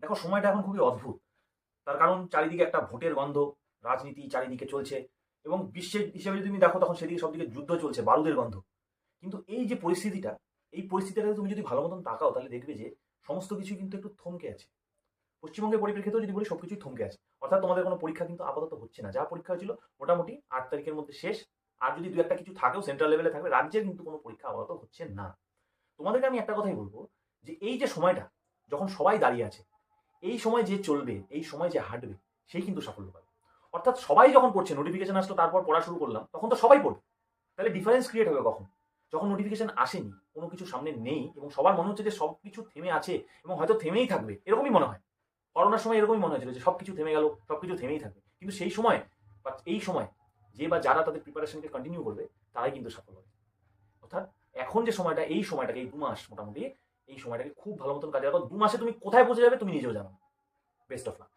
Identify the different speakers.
Speaker 1: দেখো সময়টা এখন খুবই অদ্ভুত। তার কারণ চারিদিকে একটা ভোটের গন্ধ, রাজনীতি চারিদিকে চলছে এবং বিশ্বের হিসেবে যদি তুমি দেখো তখন সেদিকে সবদিকে যুদ্ধ চলছে, বারুদের গন্ধ। কিন্তু এই যে পরিস্থিতিটা, এই পরিস্থিতিটাতে তুমি যদি ভালো মতন তাকাও তাহলে দেখবে যে সমস্ত কিছু কিন্তু একটু থমকে আছে। পশ্চিমবঙ্গের পরিপ্রেক্ষিতেও যদি বলি সবকিছুই থমকে আছে। অর্থাৎ তোমাদের কোনো পরীক্ষা কিন্তু আপাতত হচ্ছে না। যা পরীক্ষা হয়েছিল মোটামুটি ৮ তারিখের মধ্যে শেষ। আর যদি দু একটা কিছু থাকেও সেন্ট্রাল লেভেলে থাকবে, রাজ্যের কিন্তু কোনো পরীক্ষা আপাতত হচ্ছে না। তোমাদেরকে আমি একটা কথাই বলবো যে এই যে সময়টা যখন সবাই দাঁড়িয়ে আছে, এই সময় যে চলবে, এই সময় যে হাঁটবে, সেই কিন্তু সাফল্য পাবে। অর্থাৎ সবাই যখন পড়ছে, নোটিফিকেশন আসলো তারপর পড়া শুরু করলাম, তখন তো সবাই পড়বে। তাহলে ডিফারেন্স ক্রিয়েট হবে কখন? যখন নোটিফিকেশন আসেনি, কোনো কিছু সামনে নেই এবং সবার মনে হচ্ছে যে সব কিছু থেমে আছে এবং হয়তো থেমেই থাকবে, এরকমই মনে হয়। করোনার সময় এরকমই মনে হয়েছিল যে সবকিছু থেমে গেল, সবকিছু থেমেই থাকবে। কিন্তু সেই সময় বা এই সময় যে বা যারা তাদের প্রিপারেশনকে কন্টিনিউ করবে, তারাই কিন্তু সফল হবে। অর্থাৎ এখন যে সময়টা, এই সময়টাকে, এই ২ মাস মোটামুটি, এই সময়টাকে খুব ভালো মতন কাজে লাগাও। ২ মাসে তুমি কোথায় পৌঁছে যাবে তুমি নিজেও জানো না। Best of luck.